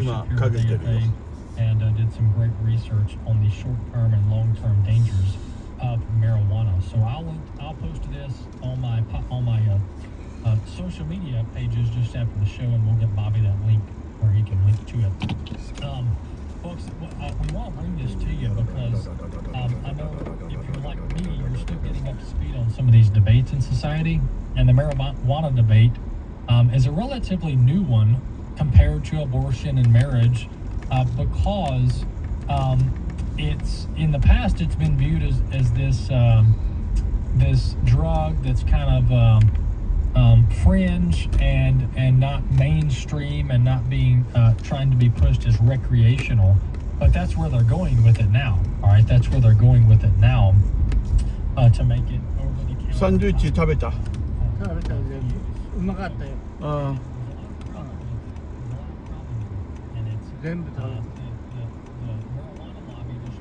fellowship here at AFA and did some great research on the short-term and long-term dangers of marijuana. So I'll post this on my social media pages just after the show, and we'll get Bobby that link where he can link to it. Folks, we want to bring this to you because I know if you're like me, you're still getting up to speed on some of these debates in society, and the marijuana debate is a relatively new one compared to abortion and marriage because it's in the past it's been viewed as this this drug that's kind of fringe and not mainstream and not being trying to be pushed as recreational, but that's where they're going with it now. All right, that's where they're going with it now to make it over the counter. サンドイッチ食べた。食べた全部うまかったよ。あ全部食べた。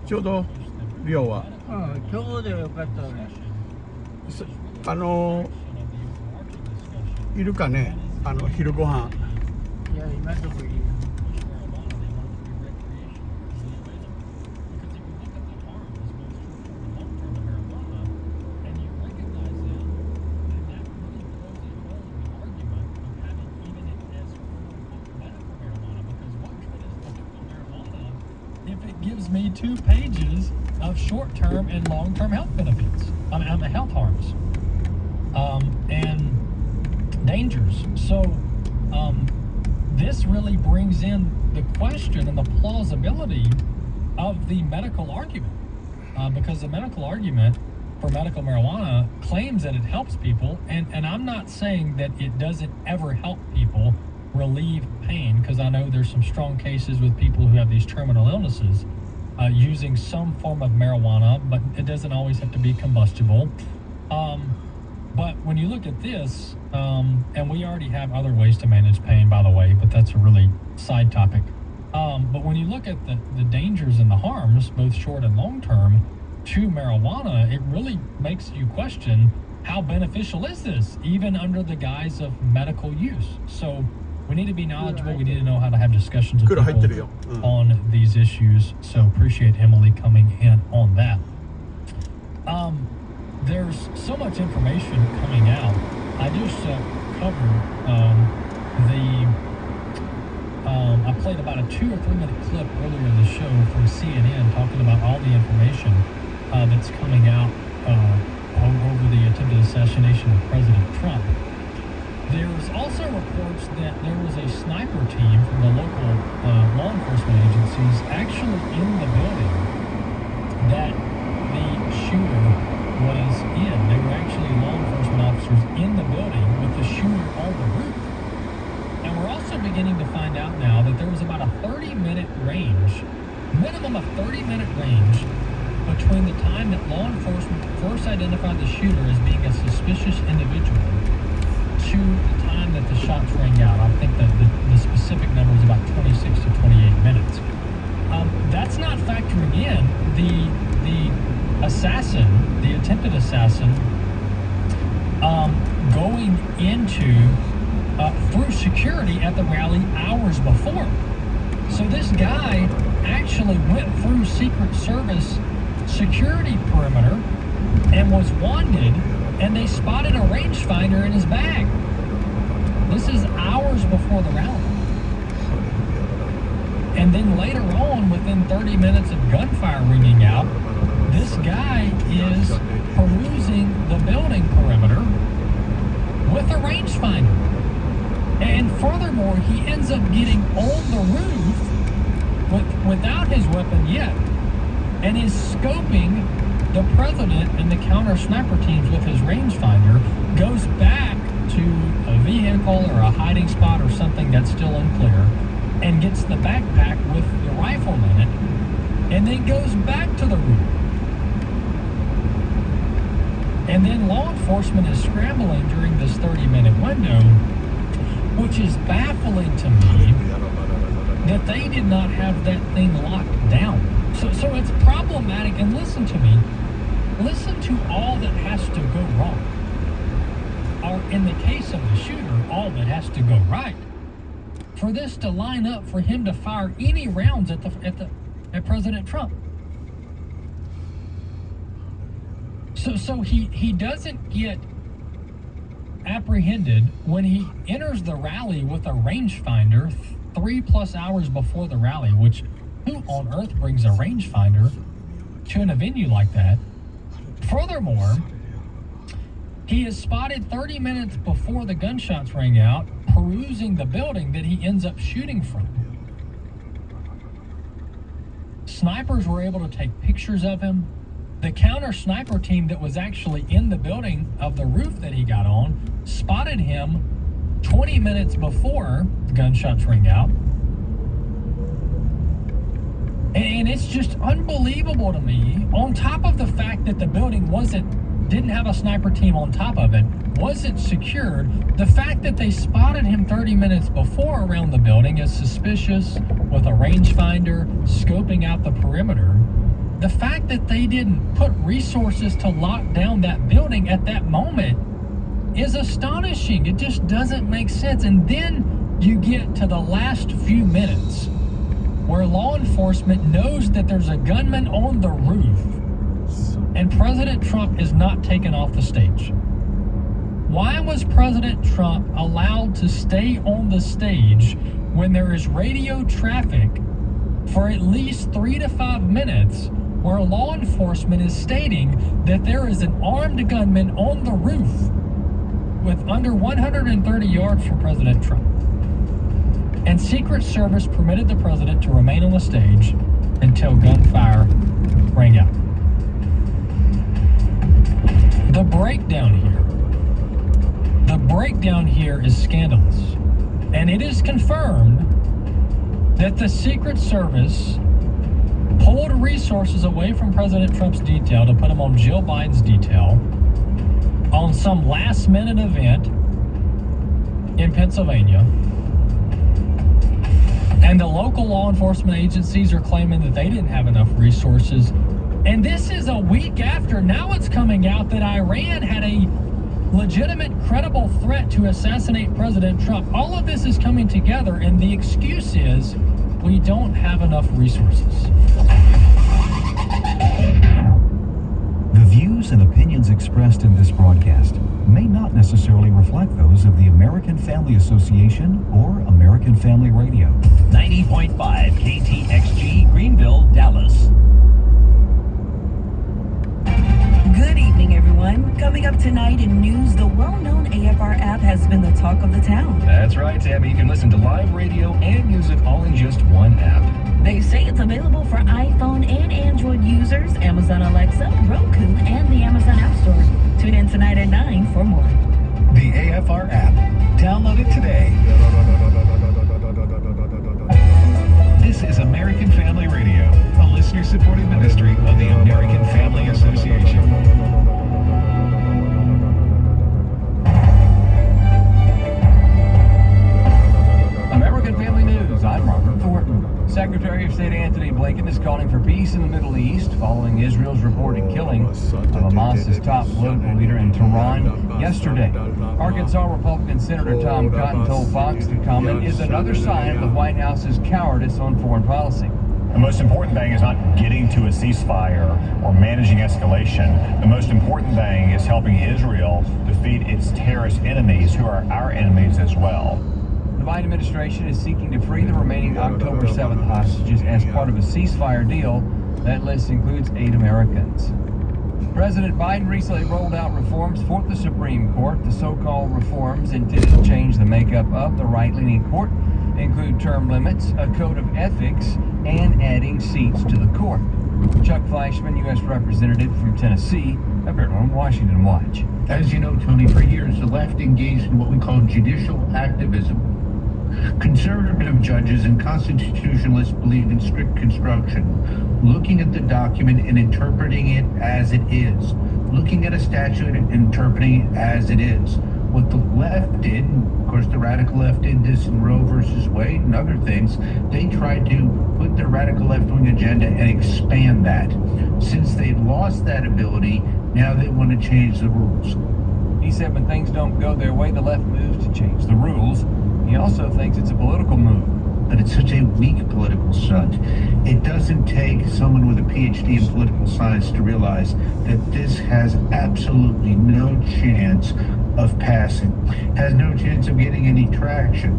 ちょうど量は。ちょうどよかったね。いるかね、昼ご飯。いや、今のとこいい。If it gives me 2 pages of short-term and long-term health benefits, health harms, and dangers. So this really brings in the question and the plausibility of the medical argument, because the medical argument for medical marijuana claims that it helps people, and I'm not saying that it doesn't ever help people relieve pain, because I know there's some strong cases with people who have these terminal illnesses using some form of marijuana, but it doesn't always have to be combustible. But when you look at this, and we already have other ways to manage pain, by the way, but that's a really side topic. But when you look at the dangers and the harms, both short and long term, to marijuana, it really makes you question how beneficial is this, even under the guise of medical use. So we need to be knowledgeable. We need to know how to have discussions with people on these issues. So appreciate Emily coming in on that. There's so much information coming out. I just covered I played about a 2 or 3 minute clip earlier in the show from CNN talking about all the information that's coming out over the attempted assassination of President Trump. There's also reports that there was a sniper team from the local law enforcement agencies actually in the building that the shooter was in. They were actually law enforcement officers in the building with the shooter on the roof. And we're also beginning to find out now that there was about a 30-minute range, minimum of 30-minute range, between the time that law enforcement first identified the shooter as being a suspicious individual to the time that the shots rang out. I think that the specific number is about 26 to 28 minutes. That's not factoring in the assassin, the attempted assassin, going into through security at the rally hours before. So this guy actually went through Secret Service security perimeter and was wanted, and they spotted a rangefinder in his bag. This is hours before the rally. And then later on, within 30 minutes of gunfire ringing out, this guy is perusing the building perimeter with a rangefinder. And furthermore, he ends up getting on the roof without his weapon yet, and is scoping the president and the counter sniper teams with his rangefinder, goes back to a vehicle or a hiding spot or something that's still unclear, and gets the backpack with the rifle in it, and then goes back to the roof. And then law enforcement is scrambling during this 30-minute window, which is baffling to me that they did not have that thing locked down. So it's problematic, and listen to me. Listen to all that has to go wrong. Or in the case of the shooter, all that has to go right. for this to line up for him to fire any rounds at President Trump. So he doesn't get apprehended when he enters the rally with a rangefinder 3+ hours before the rally, which who on earth brings a rangefinder to a venue like that? Furthermore, he is spotted 30 minutes before the gunshots rang out, perusing the building that he ends up shooting from. Snipers were able to take pictures of him. The counter sniper team that was actually in the building of the roof that he got on spotted him 20 minutes before the gunshots rang out. And it's just unbelievable to me, on top of the fact that the building didn't have a sniper team on top of it, wasn't secured, the fact that they spotted him 30 minutes before around the building is suspicious, with a rangefinder scoping out the perimeter. The fact that they didn't put resources to lock down that building at that moment is astonishing. It just doesn't make sense. And then you get to the last few minutes where law enforcement knows that there's a gunman on the roof and President Trump is not taken off the stage. Why was President Trump allowed to stay on the stage when there is radio traffic for at least 3 to 5 minutes where law enforcement is stating that there is an armed gunman on the roof with under 130 yards from President Trump? And Secret Service permitted the president to remain on the stage until gunfire rang out. The breakdown here is scandalous. And it is confirmed that the Secret Service pulled resources away from President Trump's detail to put him on Jill Biden's detail on some last-minute event in Pennsylvania. And the local law enforcement agencies are claiming that they didn't have enough resources. And this is a week after. Now it's coming out that Iran had a legitimate, credible threat to assassinate President Trump. All of this is coming together, and the excuse is we don't have enough resources. The views and opinions expressed in this broadcast may not necessarily reflect those of the American Family Association or American Family Radio. 90.5 KTXG, Greenville, Dallas. Good evening, everyone. Coming up tonight in news, the well-known AFR app has been the talk of the town. That's right, Tammy. You can listen to live radio and music all in just one app. They say it's available for iPhone and Android users, Amazon Alexa, Roku, and the Amazon App Store. Tune in tonight at 9 for more. The AFR app. Download it today. This is American Family Radio, a listener-supported ministry of the American Family Association. American Family News, I'm Robert Thornton. Secretary of State Anthony Blinken is calling for peace in the Middle East following Israel's reported killing of Hamas's top political leader in Tehran yesterday. Arkansas Republican Senator Tom Cotton told Fox the comment is another sign of the White House's cowardice on foreign policy. The most important thing is not getting to a ceasefire or managing escalation. The most important thing is helping Israel defeat its terrorist enemies, who are our enemies as well. The Biden administration is seeking to free the remaining October 7th hostages as part of a ceasefire deal. That list includes 8 Americans. President Biden recently rolled out reforms for the Supreme Court. The so-called reforms intended to change the makeup of the right-leaning court include term limits, a code of ethics, and adding seats to the court. Chuck Fleischman, U.S. Representative from Tennessee, appeared on Washington Watch. As you know, Tony, for years the left engaged in what we call judicial activism. Conservative judges and constitutionalists believe in strict construction, looking at the document and interpreting it as it is, looking at a statute and interpreting it as it is. What the left did, of course the radical left did this in Roe versus Wade and other things, they tried to put their radical left-wing agenda and expand that. Since they've lost that ability, now they want to change the rules. He said when things don't go their way, the left moves to change the rules. He also thinks it's a political move. But it's such a weak political stunt. It doesn't take someone with a PhD in political science to realize that this has absolutely no chance of passing, has no chance of getting any traction.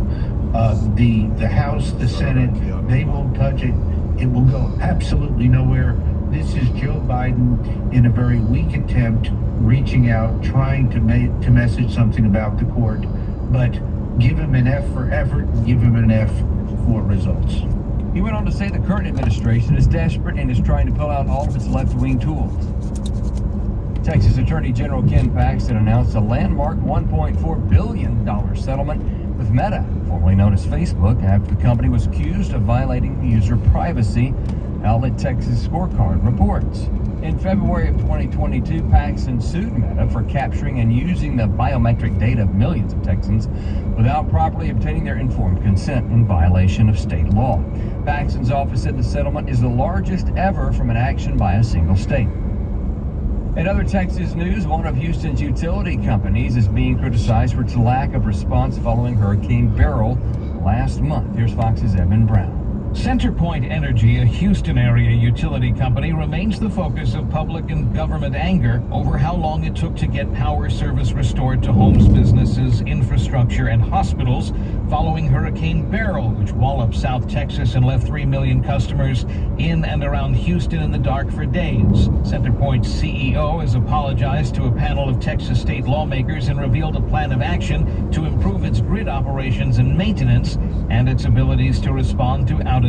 The House, the Senate, they won't touch it. It will go absolutely nowhere. This is Joe Biden in a very weak attempt, reaching out, trying to message something about the court. But give him an F for effort, give him an F for results. He went on to say the current administration is desperate and is trying to pull out all of its left-wing tools. Texas Attorney General Ken Paxton announced a landmark $1.4 billion settlement with Meta, formerly known as Facebook, after the company was accused of violating user privacy, outlet Texas Scorecard reports. In February of 2022, Paxton sued Meta for capturing and using the biometric data of millions of Texans without properly obtaining their informed consent in violation of state law. Paxton's office said the settlement is the largest ever from an action by a single state. In other Texas news, one of Houston's utility companies is being criticized for its lack of response following Hurricane Beryl last month. Here's Fox's Evan Brown. CenterPoint Energy, a Houston area utility company, remains the focus of public and government anger over how long it took to get power service restored to homes, businesses, infrastructure, and hospitals following Hurricane Beryl, which walloped South Texas and left 3 million customers in and around Houston in the dark for days. CenterPoint's CEO has apologized to a panel of Texas state lawmakers and revealed a plan of action to improve its grid operations and maintenance and its abilities to respond to outages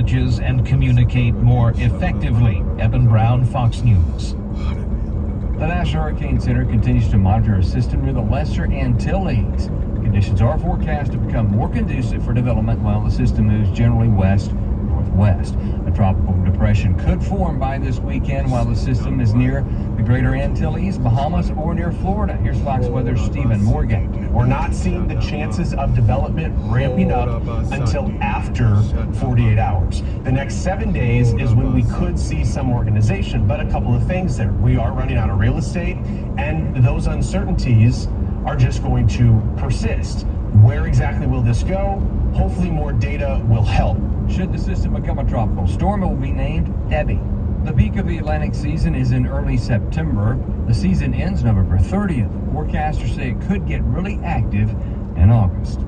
and communicate more effectively. Evan Brown, Fox News. The National Hurricane Center continues to monitor a system near the Lesser Antilles. Conditions are forecast to become more conducive for development while the system moves generally west-northwest. A tropical depression could form by this weekend while the system is near the Greater Antilles, Bahamas, or near Florida. Here's Fox Weather's Stephen Morgan. We're not seeing the chances of development ramping up until after 48 hours. The next 7 days is when we could see some organization, but a couple of things there. We are running out of real estate, and those uncertainties are just going to persist. Where exactly will this go? Hopefully more data will help. Should the system become a tropical storm, it will be named Debbie. The peak of the Atlantic season is in early September. The season ends November 30th. Forecasters say it could get really active in August.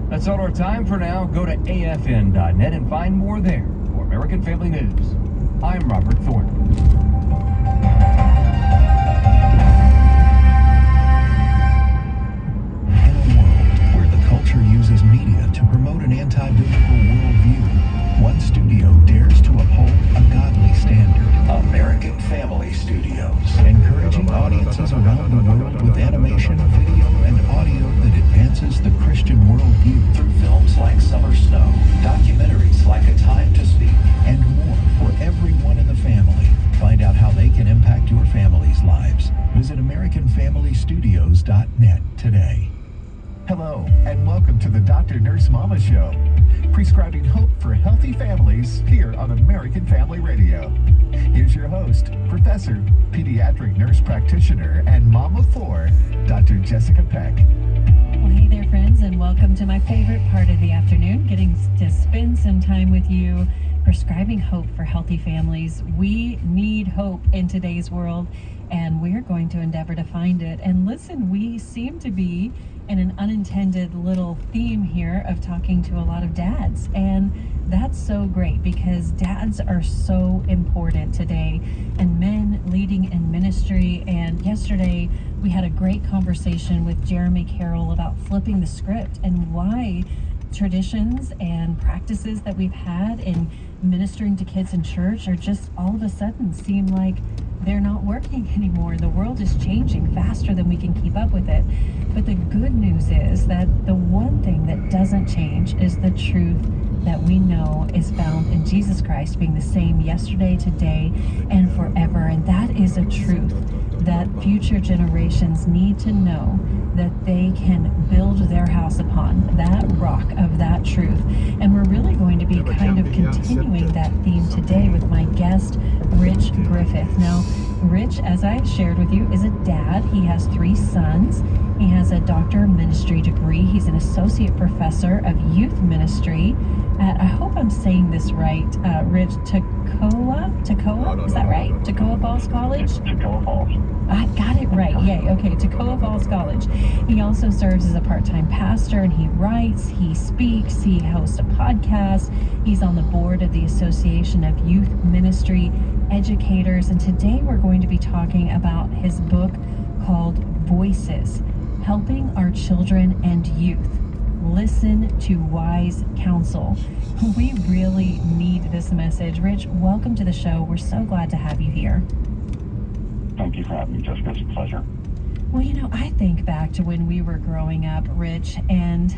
That's all our time for now. Go to afn.net and find more there. For American Family News, I'm Robert Thornton. Culture uses media to promote an anti-biblical worldview. One studio dares to uphold a godly standard. American Family Studios, encouraging audiences around the world with animation, video, and audio that advances the Christian worldview through films like Summer Snow, documentaries like A Time to Speak, and more for everyone in the family. Find out how they can impact your family's lives. Visit AmericanFamilyStudios.net today. Hello, and welcome to the Dr. Nurse Mama Show, prescribing hope for healthy families here on American Family Radio. Here's your host, Professor, Pediatric Nurse Practitioner, and Mom of 4, Dr. Jessica Peck. Well, hey there, friends, and welcome to my favorite part of the afternoon, getting to spend some time with you, prescribing hope for healthy families. We need hope in today's world, and we're going to endeavor to find it. And listen, we seem to be in an unintended little theme here of talking to a lot of dads, and that's so great because dads are so important today, and men leading in ministry. And yesterday we had a great conversation with Jeremy Carroll about flipping the script and why traditions and practices that we've had in ministering to kids in church are just all of a sudden seem like they're not working anymore. The world is changing faster than we can keep up with it. But the good news is that the one thing that doesn't change is the truth that we know is found in Jesus Christ being the same yesterday, today, and forever. And that is a truth that future generations need to know, that they can build their house upon that rock of that truth. And we're really going to be kind of continuing that theme today with my guest, Rich Griffith. Now, Rich, as I shared with you, is a dad. He has 3 sons, He has a doctor of ministry degree. He's an associate professor of youth ministry at, I hope I'm saying this right, Rich, Toccoa? Is that right? Toccoa Falls College? Toccoa Falls. I got it right. Yay. Okay. Toccoa Falls College. He also serves as a part-time pastor, and he writes, he speaks, he hosts a podcast. He's on the board of the Association of Youth Ministry Educators. And today we're going to be talking about his book called Voices, Helping Our Children and Youth Listen to Wise Counsel. We really need this message. Rich, welcome to the show. We're so glad to have you here. Thank you for having me, Jessica. It's a pleasure. Well, I think back to when we were growing up, Rich, and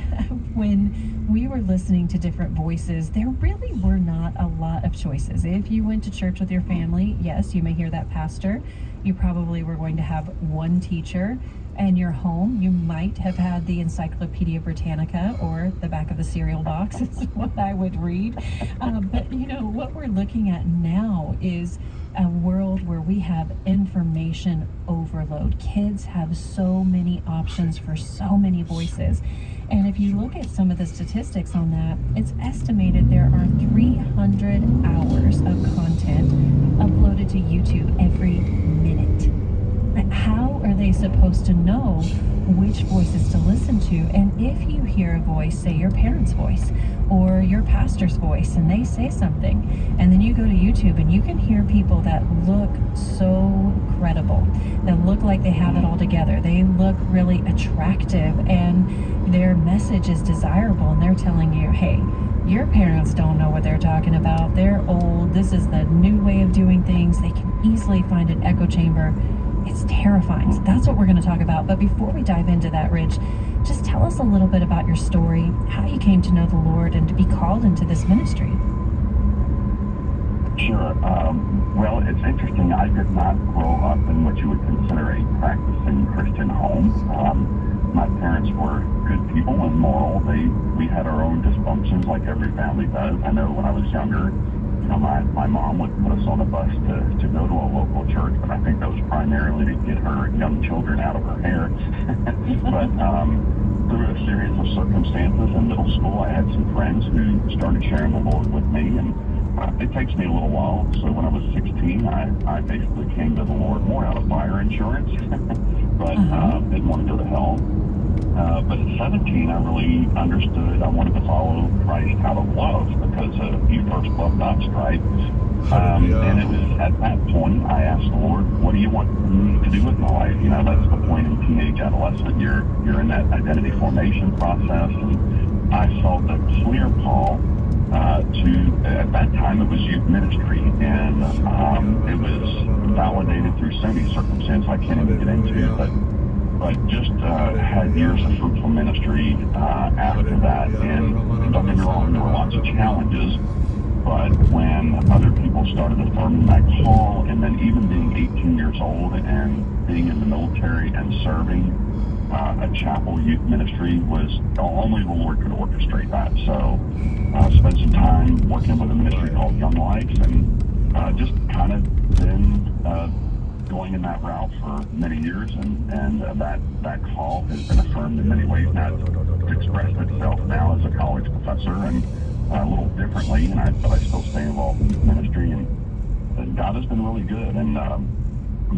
when we were listening to different voices, there really were not a lot of choices. If you went to church with your family, yes, you may hear that pastor. You probably were going to have one teacher. In your home, you might have had the Encyclopedia Britannica or the back of the cereal box is what I would read. But what we're looking at now is a world where we have information overload. Kids have so many options for so many voices. And if you look at some of the statistics on that, it's estimated there are 300 hours of content uploaded to YouTube every minute. How are they supposed to know which voices to listen to? And if you hear a voice, say your parent's voice or your pastor's voice, and they say something, and then you go to YouTube and you can hear people that look so credible, that look like they have it all together. They look really attractive and their message is desirable, and they're telling you, hey, your parents don't know what they're talking about. They're old. This is the new way of doing things. They can easily find an echo chamber. It's terrifying. So that's what we're going to talk about. But before we dive into that, Rich, just tell us a little bit about your story, how you came to know the Lord and to be called into this ministry. Sure. Well, it's interesting. I did not grow up in what you would consider a practicing Christian home. My parents were good people and moral. We had our own dysfunctions like every family does. I know when I was younger, my mom would put us on a bus to go to a local church, but I think that was primarily to get her young children out of her hair. But through a series of circumstances in middle school, I had some friends who started sharing the Lord with me, and it takes me a little while. So when I was 16, I basically came to the Lord more out of fire insurance, but didn't want to go to hell. But at 17, I really understood I wanted to follow Christ out of love, because you first love God's right. And it was at that point I asked the Lord, what do you want me to do with my life? That's the point in teenage adolescent. You're in that identity formation process, and I felt a clear call at that time it was youth ministry, and it was validated through so many circumstances I can't even get into, but just had years of fruitful ministry after that. And don't get me wrong, there were lots of challenges, but when other people started affirming that call, and then even being 18 years old and being in the military and serving a chapel youth ministry was only the Lord could orchestrate that. So I spent some time working with a ministry called Young Lives, and just kind of been going in that route for many years, and that call has been affirmed in many ways. Now it's expressed itself now as a college professor, and a little differently, but I still stay involved in youth ministry, and God has been really good. And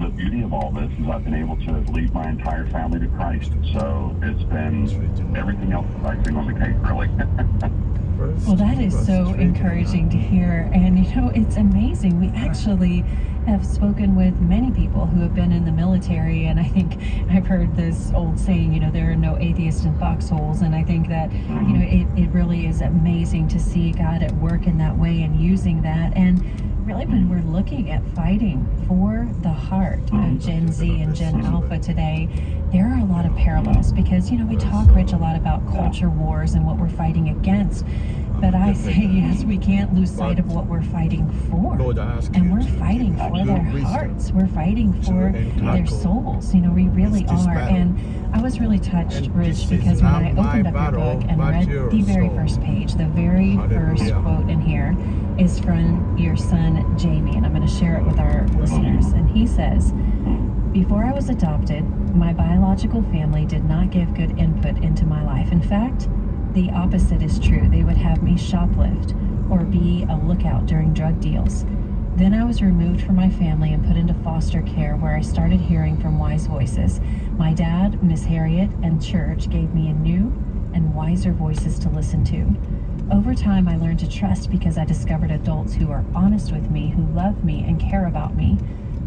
the beauty of all this is I've been able to lead my entire family to Christ. So it's been everything else is icing on the cake, really. Well, that is so encouraging to hear. And it's amazing. We actually have spoken with many people who have been in the military, and I think I've heard this old saying, there are no atheists in foxholes, and I think that, it really is amazing to see God at work in that way and using that. And really, when we're looking at fighting for the heart of Gen Z and Gen Alpha today, there are a lot of parallels, because, we talk, Rich, a lot about culture wars and what we're fighting against. But I say, yes, we can't lose sight of what we're fighting for. And we're fighting for their hearts. We're fighting for their souls. We really are. And I was really touched, Rich, because when I opened up your book and read the very first page, the very first quote in here is from your son, Jamie. And I'm going to share it with our listeners. And he says, Before I was adopted, my biological family did not give good input into my life. In fact, the opposite is true. They would have me shoplift or be a lookout during drug deals. Then I was removed from my family and put into foster care, where I started hearing from wise voices. My dad, Miss Harriet, and church gave me a new and wiser voices to listen to. Over time, I learned to trust because I discovered adults who are honest with me, who love me and care about me.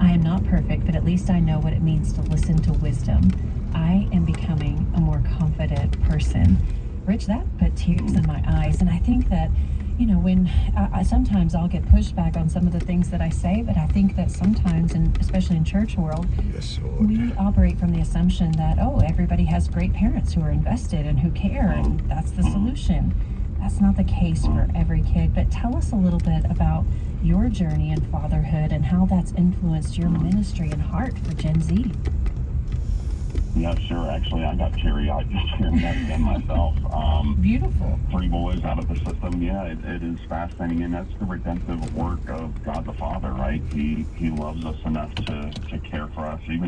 I am not perfect, but at least I know what it means to listen to wisdom. I am becoming a more confident person. Rich, that put tears in my eyes, and I think that, you know, when sometimes I'll get pushback on some of the things that I say, but I think that sometimes, and especially in church world, Yes, Lord. we operate from the assumption that, oh, everybody has great parents who are invested and who care, and that's the solution. That's not the case for every kid. But tell us a little bit about your journey in fatherhood and how that's influenced your ministry and heart for Gen Z. Yeah, sure. Actually, I got teary-eyed just hearing that again myself. Beautiful. 3 boys out of the system. Yeah, it is fascinating, and that's the redemptive work of God the Father, right? He loves us enough to care for us, even